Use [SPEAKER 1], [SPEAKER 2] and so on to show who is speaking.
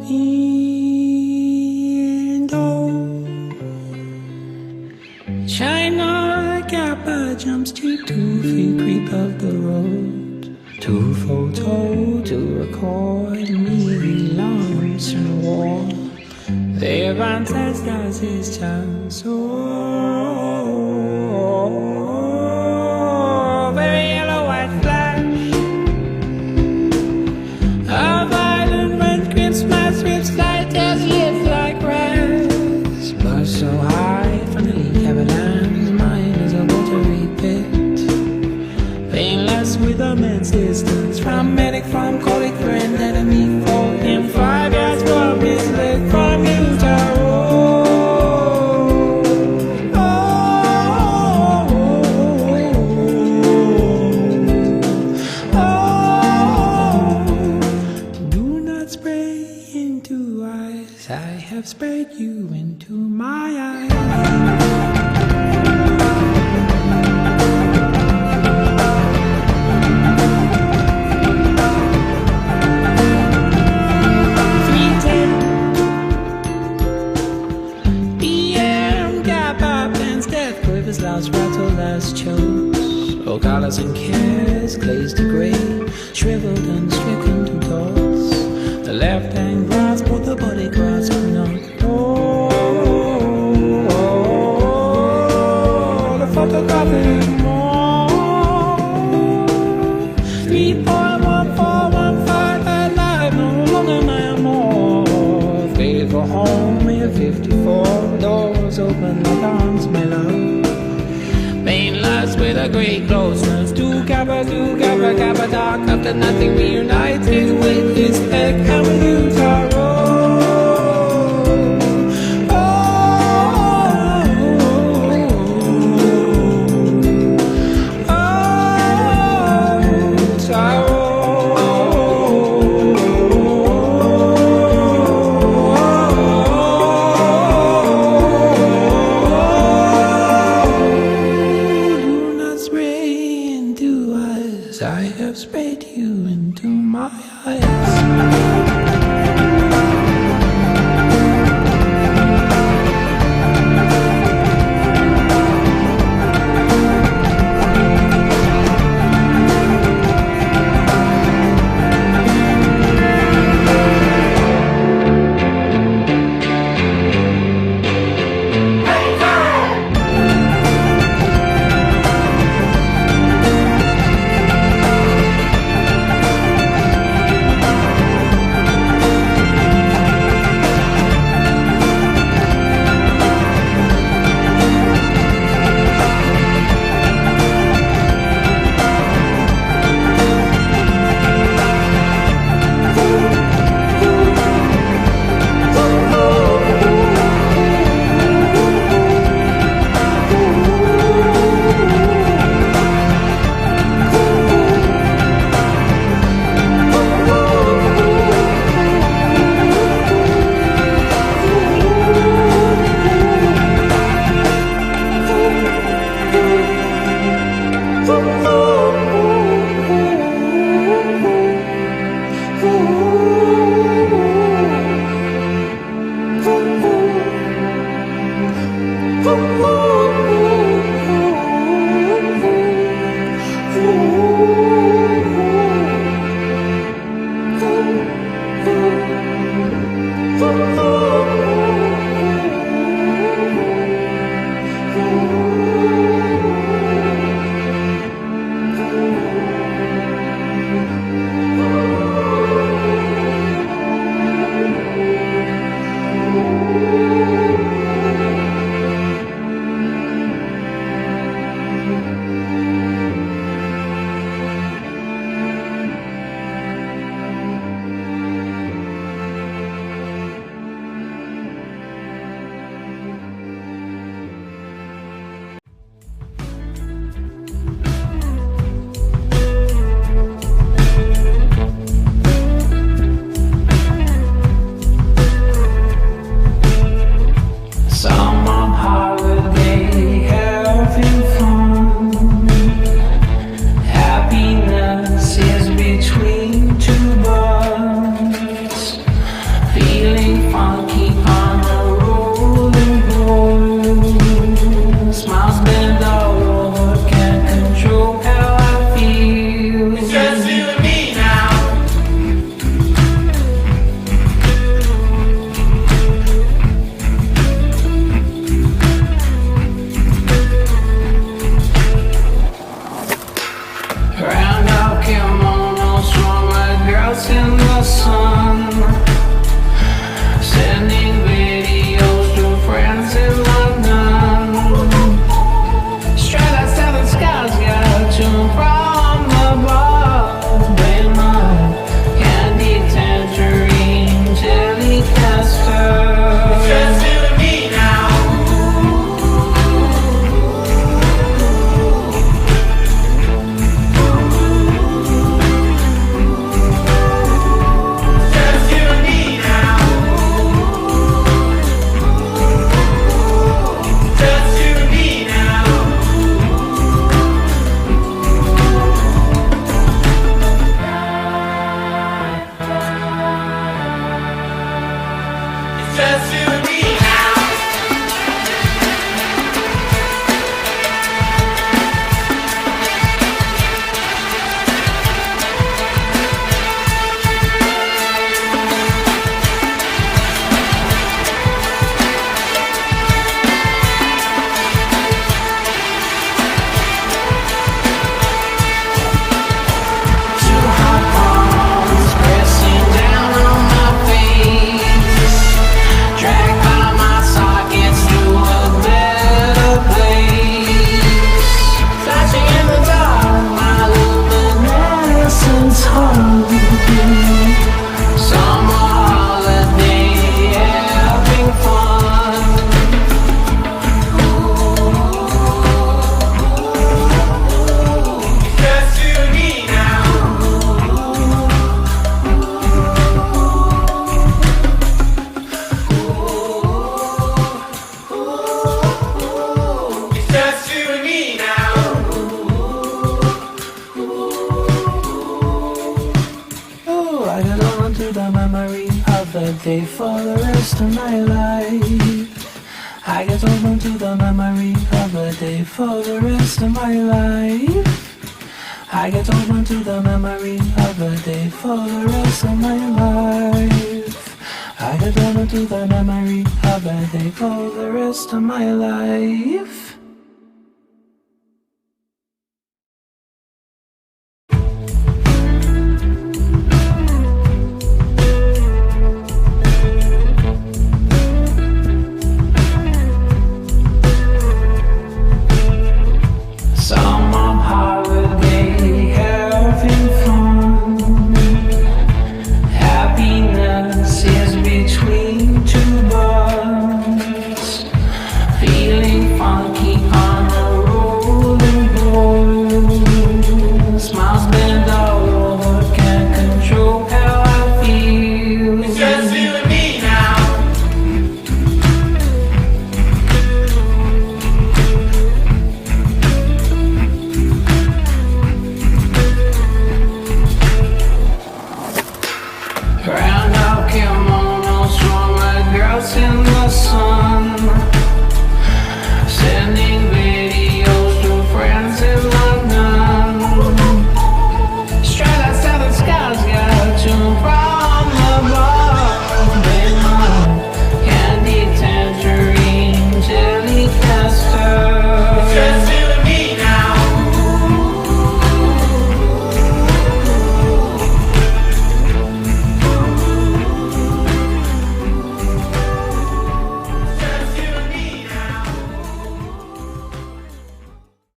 [SPEAKER 1] Indo China Kappa jumps to 2 feet creep up the road, to photo to record me launch in war. Their ancestors is just so very yellow white flash. A violent red Christmas with light as lips like grass. But so high from the leak avalanche, mine is a watery pit. Painless with immense distance, from medic, from colleague, friend, enemy, for him 5 yards from his leg, from Utah. I have sprayed you into my eyes. 3:10 PM, gap up and death quivers, loud rattle, last chokes. Oh, colors and cares, glazed to grey, shriveled and stricken to thoughts. The left hand grasp, but the body grasp not. The photographic more. 3.1415 alive, no longer my more. Faded for home in 54, doors open like arms, my love. Painless with a great closeness, two kappa, dark after nothing, reunited with his egg and with Utah road. I have sprayed you into my eyes. of the day for the rest of my life. I get open to the memory of the day for the rest of my life. I get open to the memory of the day for the rest of my life. I get open to the memory of the day for the rest of my life.